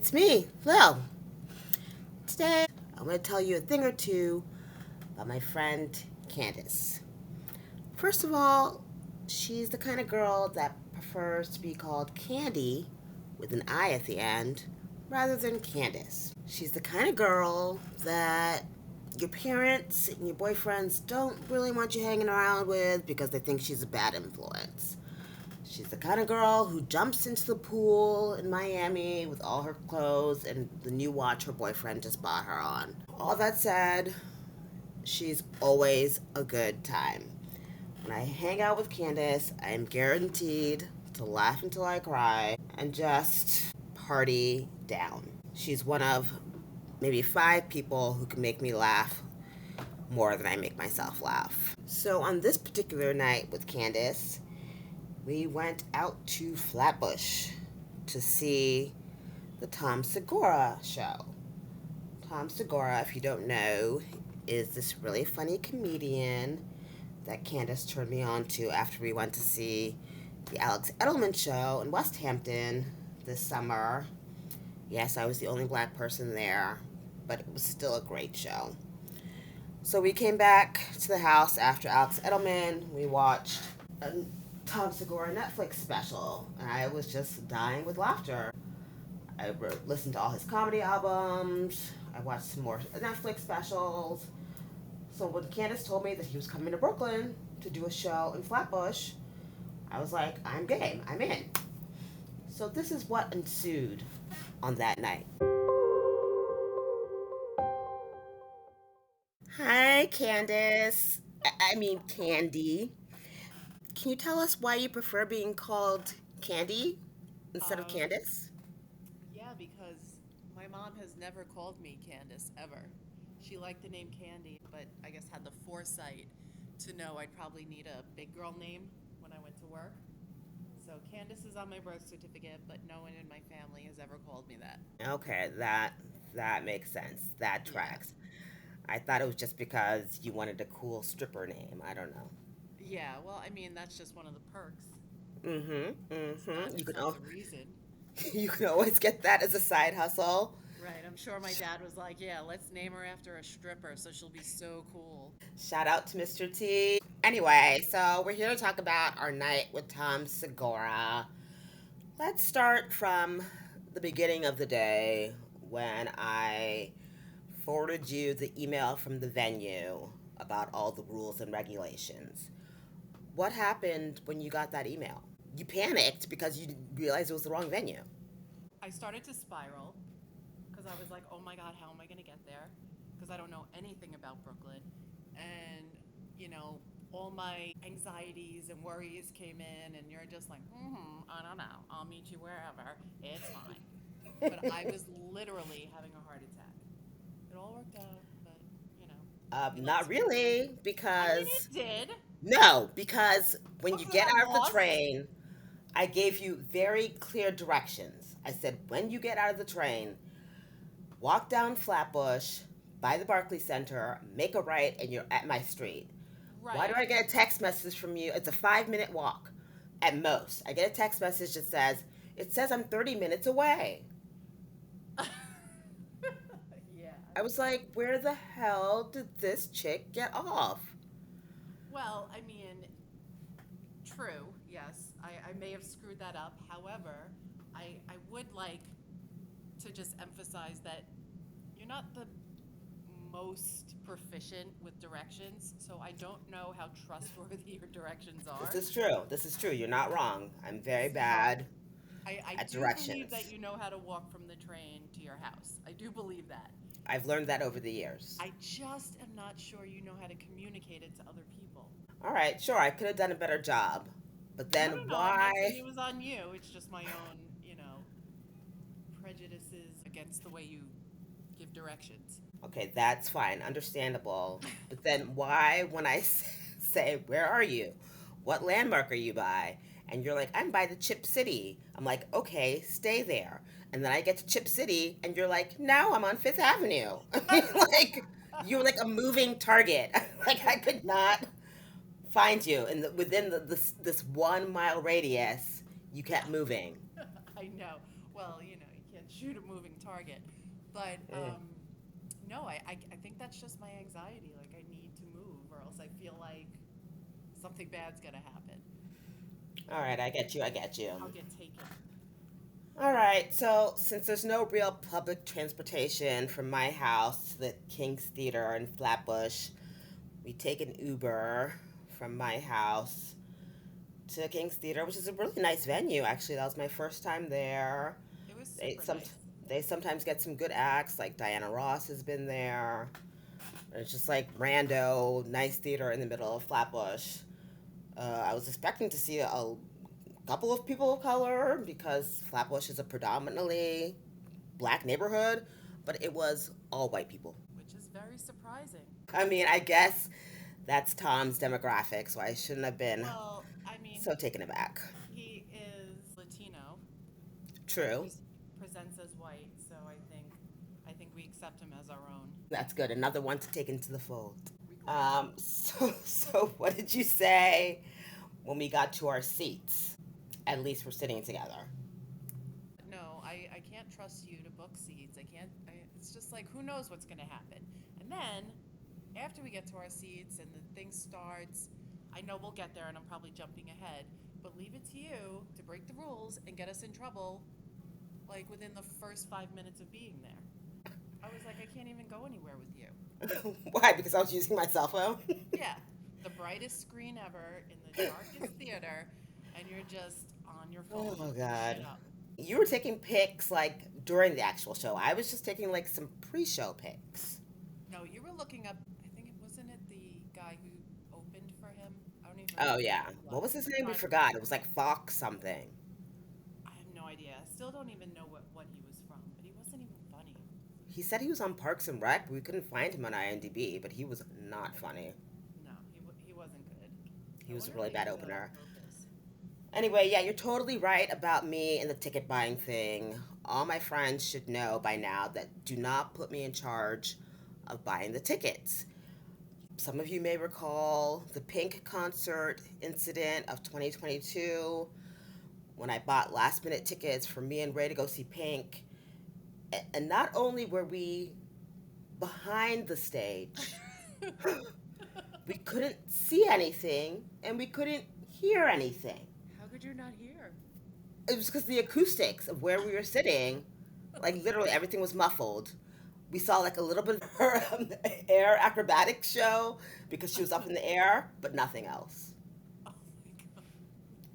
It's me, Lil. Today, I'm going to tell you a thing or two about my friend Candace. First of all, she's the kind of girl that prefers to be called Candy with an I at the end rather than Candace. She's the kind of girl that your parents and your boyfriends don't really want you hanging around with because they think she's a bad influence. She's the kind of girl who jumps into the pool in Miami with all her clothes and the new watch her boyfriend just bought her on. All that said, she's always a good time. When I hang out with Candace, I am guaranteed to laugh until I cry and just party down. She's one of maybe 5 people who can make me laugh more than I make myself laugh. So on this particular night with Candace, we went out to Flatbush to see the Tom Segura show. Tom Segura, if you don't know, is this really funny comedian that Candace turned me on to after we went to see the Alex Edelman show in West Hampton this summer. Yes, I was the only black person there, but it was still a great show. So we came back to the house after Alex Edelman. We watched a Tom Segura Netflix special, and I was just dying with laughter. I listened to all his comedy albums. I watched some more Netflix specials. So when Candace told me that he was coming to Brooklyn to do a show in Flatbush, I was like, I'm game. I'm in. So this is what ensued on that night. Hi, Candace. I mean, Candy. Can you tell us why you prefer being called Candy instead of Um, Candace? yeah, because my mom has never called me Candace ever. She liked the name Candy, but I guess had the foresight to know I'd probably need a big girl name when I went to work. So Candace is on my birth certificate, but no one in my family has ever called me that. Okay, that makes sense. That Yeah. tracks. I thought it was just because you wanted a cool stripper name. I don't know. Yeah, well, I mean, that's just one of the perks. Mm-hmm. Mm-hmm. It's not the reason. You can always get that as a side hustle. Right. I'm sure my dad was like, yeah, let's name her after a stripper so she'll be so cool. Shout out to Mr. T. Anyway, so we're here to talk about our night with Tom Segura. Let's start from the beginning of the day when I forwarded you the email from the venue about all the rules and regulations. What happened when you got that email? You panicked because you realized it was the wrong venue. I started to spiral because I was like, oh my God, how am I going to get there? Because I don't know anything about Brooklyn. And, you know, all my anxieties and worries came in, and you're just like, I don't know. I'll meet you wherever. It's fine. But I was literally having a heart attack. It all worked out, but, you know, Not let's move on. really, I mean, because it did. no, because when What, you because I get got out of the lost? train, I gave you very clear directions. I said, when you get out of the train, walk down Flatbush by the Barclays Center, make a right, and you're at my street. Why do Right. I get a text message from you? It's a 5 minute walk at most. I get a text message that says, it says I'm 30 minutes away. Yeah. I was like, where the hell did this chick get off? Well, I mean, true, yes. I may have screwed that up. However, I would like to just emphasize that you're not the most proficient with directions, so I don't know how trustworthy your directions This are. is true. This is true. You're not wrong. I'm very So bad I at do believe that directions. you know how to walk from the train to your house. I do believe that. I've learned that over the years. I just am not sure you know how to communicate it to other people. All right, sure, I could have done a better job. But No, then no, no. I'm not saying why? it was on you. It's just my own, prejudices against the way you give directions. Okay, that's fine, understandable. But then why, when I say, where are you? What landmark are you by? And you're like, I'm by the Chip City. I'm like, okay, stay there. And then I get to Chip City, and you're like, now I'm on Fifth Avenue. I mean, like, you're like a moving target. Like, I could not find you. And within this 1 mile radius, you kept moving. I know. Well, you can't shoot a moving target. But Mm. no, I think that's just my anxiety. Like I need to move, or else I feel like something bad's gonna happen. All right, I get you. I get you. I'll get taken. All right, so since there's no real public transportation from my house to the King's Theater in Flatbush, we take an Uber from my house to King's Theater, which is a really nice venue. Actually, that was my first time there. It was They super some nice. they sometimes get some good acts, like Diana Ross has been there. It's just like rando, nice theater in the middle of Flatbush. I was expecting to see a couple of people of color because Flatbush is a predominantly black neighborhood, but it was all white people. Which is very surprising. I mean, I guess that's Tom's demographic, so I shouldn't have been Well, I mean, so taken aback. he is Latino, but True. presents as white, so I think we accept him as our own. That's good. Another one to take into the fold. So what did you say when we got to our seats? At least we're sitting together. No, I can't trust you to book seats. I can't. It's just like who knows what's going to happen. And then after we get to our seats and the thing starts, I know we'll get there, and I'm probably jumping ahead. But leave it to you to break the rules and get us in trouble, like within the first 5 minutes of being there. I was like, I can't even go anywhere with you. Why? Because I was using my cell phone? Yeah, the brightest screen ever in the darkest theater, and you're just on your Oh phone my looking shit god. up. You were taking pics like during the actual show. I was just taking like some pre-show pics. No, you were looking up. I think it wasn't it the guy who opened for him. I don't even Oh remember who yeah. he What was. was his The name? We guy. forgot. It was like Fox something. I have no idea. I still don't even know what he was from, but he wasn't even funny. He said he was on Parks and Rec. We couldn't find him on IMDb, but he was not funny. No, he wasn't good. He I was a wonder if really they bad did that on opener. purpose. Anyway, yeah, you're totally right about me and the ticket buying thing. All my friends should know by now that do not put me in charge of buying the tickets. Some of you may recall the Pink concert incident of 2022 when I bought last minute tickets for me and Ray to go see Pink. And not only were we behind the stage, we couldn't see anything and we couldn't hear anything. How could you not hear? It was because the acoustics of where we were sitting, like literally everything was muffled. We saw like a little bit of her air acrobatics show because she was up in the air, but nothing else. Oh my god.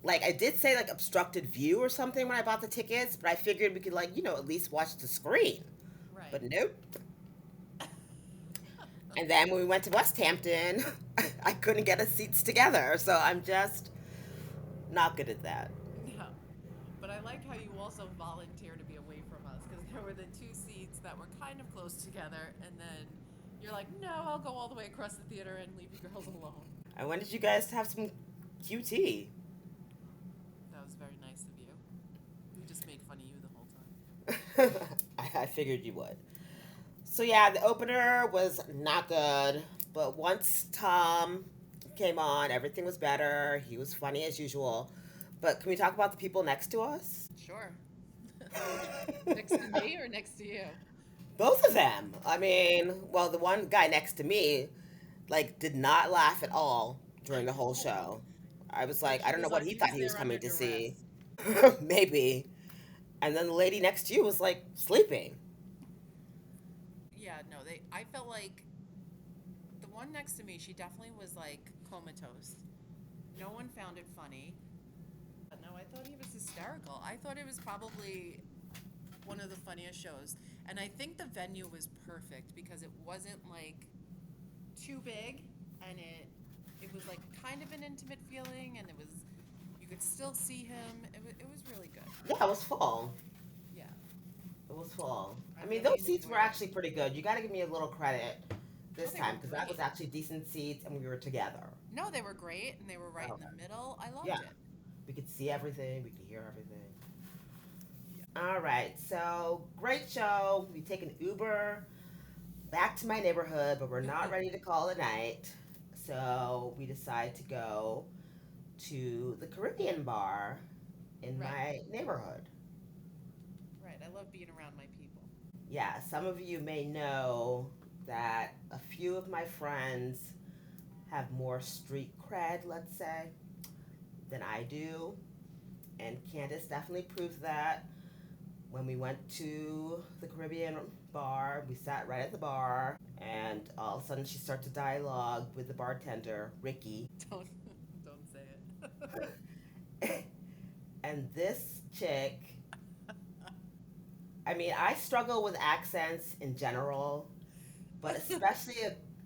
Like I did say like obstructed view or something when I bought the tickets, but I figured we could like, at least watch the screen. Right. But nope. And then when we went to West Hampton, I couldn't get us seats together. So I'm just not good at that. No. But I like how you also volunteer to be away from us because there were the two seats that were kind of close together, and then you're like, no, I'll go all the way across the theater and leave you girls alone. I wanted you guys to have some QT. That was very nice of you. We just made fun of you the whole time. I figured you would. So yeah, the opener was not good, but once Tom came on, everything was better. He was funny as usual. But can we talk about the people next to us? Sure. Next to me or next to you? Both of them. I mean, well, the one guy next to me, like, did not laugh at all during the whole show. I was Like like, I don't know what he he thought was he was there under coming to see. duress. Maybe. And then the lady next to you was like sleeping. Yeah, no, they I felt like the one next to me, she definitely was like comatose. No one found it funny. No, I thought he was hysterical. I thought it was probably one of the funniest shows. And I think the venue was perfect because it wasn't like too big, and it was like kind of an intimate feeling, and it was you could still see him. It was really good. Yeah, it was full. Yeah. It was full. I I mean, really those seats were enjoyed it. actually pretty good. You got to give me a little credit Oh, this they were time because that was great. actually decent seats and we were together. No, they were great, and they were right in Okay. the middle. I Yeah. loved it. We could see everything, we could hear everything. All right, so great show. We take an Uber back to my neighborhood, but we're not ready to call it a night. So we decide to go to the Caribbean bar in Right. my neighborhood. Right. I love being around my people. Yeah, some of you may know that a few of my friends have more street cred, let's say, than I do. And Candace definitely proves that. When we went to the Caribbean bar, we sat right at the bar, and all of a sudden she starts a dialogue with the bartender, Ricky. Don't don't say it. And this chick, I mean, I struggle with accents in general, but especially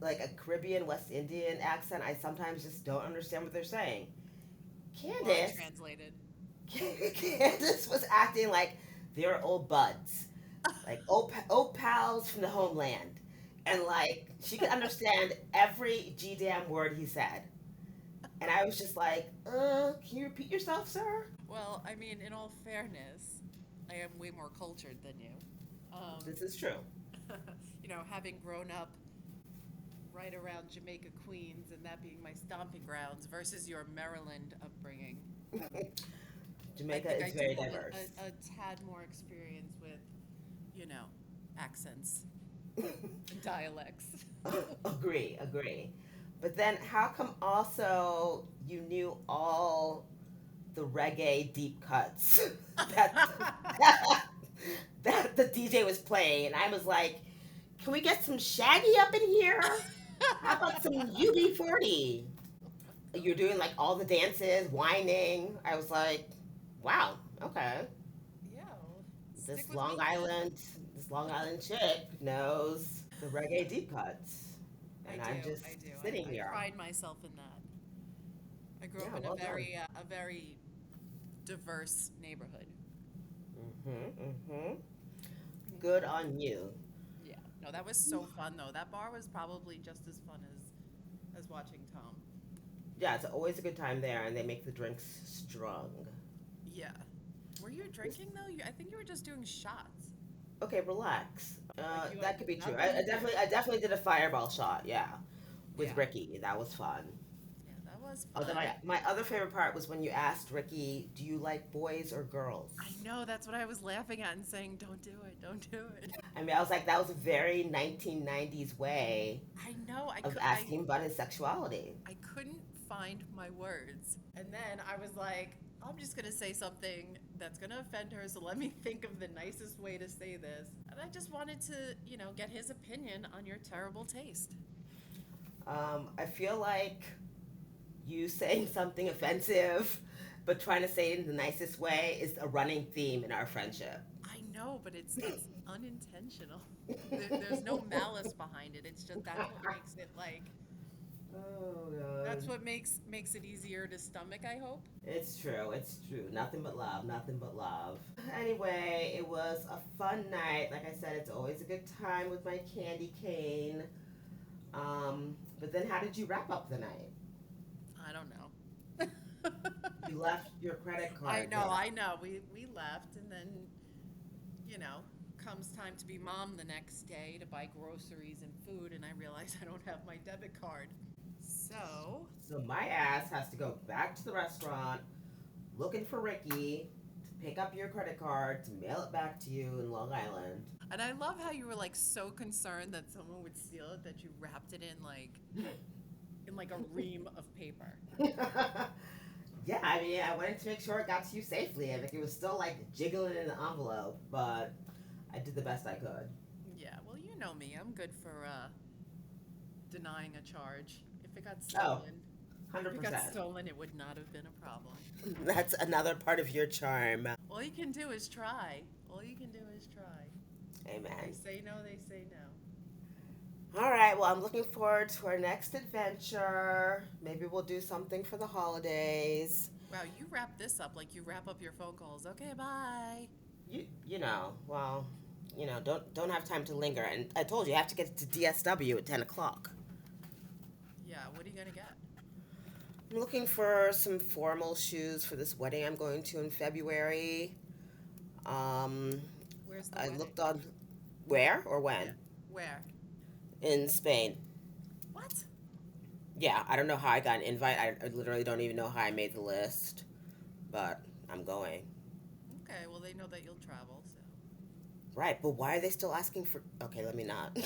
like a Caribbean West Indian accent, I sometimes just don't understand what they're saying. Well, I Candace, translated. Candace was acting like they're old buds, like old pals from the homeland, and like she could understand every g damn word he said, and I was just like, can you repeat yourself, sir? Well, I mean, in all fairness, I am way more cultured than you. Um, This is true. having grown up right around Jamaica, Queens, and that being my stomping grounds versus your Maryland upbringing, I Jamaica think I is do very have diverse. a tad more experience with, you know, accents and dialects. Agree, agree. But then, how come also you knew all the reggae deep cuts that that the DJ was playing? And I was like, can we get some Shaggy up in here? How about some UB40? You're doing like all the dances, whining. I was like, wow, okay. Yeah, well, stick This with Long me then. Island, this Long Island chick knows the reggae deep cuts, I and do, I'm just I do. sitting I here. pride myself in that. I grew up Yeah, in well done. a very diverse neighborhood. Mm-hmm. Good Hmm. on you. Yeah. No, that was so fun though. That bar was probably just as fun as watching Tom. Yeah, it's always a good time there, and they make the drinks strong. Yeah. Were you drinking though? I think you were just doing shots. Okay, relax. Like you had That could be true. nothing to do. I definitely did a fireball shot. Yeah, with Yeah. Ricky. That was fun. Yeah, that was Although fun. my other favorite part was when you asked Ricky, "Do you like boys or girls?" I know that's what I was laughing at and saying, "Don't do it. Don't do it." I mean, I was like, that was a very 1990s way I know. of asking about his sexuality. I couldn't find my words. And then I was like, I'm just going to say something that's going to offend her, so let me think of the nicest way to say this. And I just wanted to, get his opinion on your terrible taste. I feel like you saying something offensive, but trying to say it in the nicest way is a running theme in our friendship. I know, but it's unintentional. There's no malice behind it. It's just that's what makes it like Oh that's god. what makes it easier to stomach, I hope. It's true, it's true. Nothing but love, nothing but love. Anyway, it was a fun night. Like I said, it's always a good time with my candy cane. But then how did you wrap up the night? I don't know. You left your credit I card know, there. I know. We left and then, you know, comes time to be mom the next day to buy groceries and food and I realize I don't have my debit card. So, So my ass has to go back to the restaurant looking for Ricky to pick up your credit card to mail it back to you in Long Island. and I love how you were like so concerned that someone would steal it that you wrapped it in like a ream of paper. Yeah, I mean, I wanted to make sure it got to you safely. I think it was still like jiggling in the envelope, but I did the best I could. Yeah, well, you know me. I'm good for denying a charge. Oh, If it got 100%. stolen, it would not have been a problem. That's another part of your charm. All you can do is try. All you can do is try. If they Amen. say no, they say no. All right, well, I'm looking forward to our next adventure. Maybe we'll do something for the holidays. Wow, you wrap this up like you wrap up your phone calls. Okay, bye. Well, don't have time to linger. And I told you, I have to get to DSW at 10 o'clock. Yeah, what are you gonna get? I'm looking for some formal shoes for this wedding I'm going to in February. Um, Where's the I wedding? looked on where or Yeah. when? Where? In Spain. What? Yeah, I don't know how I got an invite. I literally don't even know how I made the list, but I'm going. Okay, well, they know that you'll travel, so. Right, but why are they still asking for? Okay, let me not.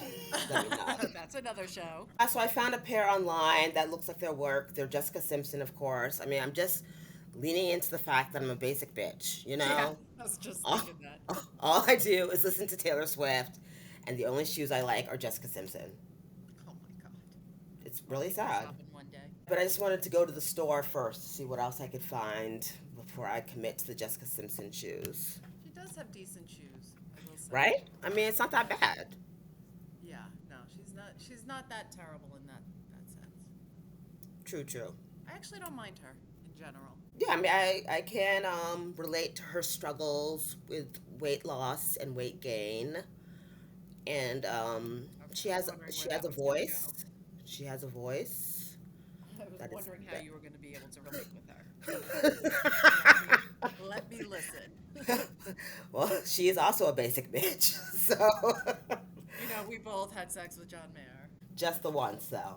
Let me not. That's another show. So I found a pair online that looks like their work. They're Jessica Simpson, of course. I mean, I'm just leaning into the fact that I'm a basic bitch, you Yeah, know? I was just All, thinking that. all I do is listen to Taylor Swift, and the only shoes I like are Jessica Simpson. Oh my God. It's Well, really it does sad. happen one day. But I just wanted to go to the store first to see what else I could find before I commit to the Jessica Simpson shoes. She does have decent shoes, I will say. Right? I mean, it's not that Yeah. bad. Yeah, no, she's not that terrible in that sense. True, true. I actually don't mind her in general. Yeah, I mean, I can relate to her struggles with weight loss and weight gain, and I was wondering she where has that a was going to voice. go. She has a voice I was that is wondering how that. you were going to be able to relate with her. Let me listen. Well, she is also a basic bitch, so We both had sex with John Mayer. just the once though.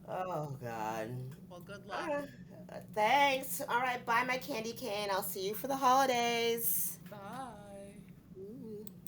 Oh God. Well, good luck. Uh, thanks. All right, buy my candy cane. I'll see you for the holidays.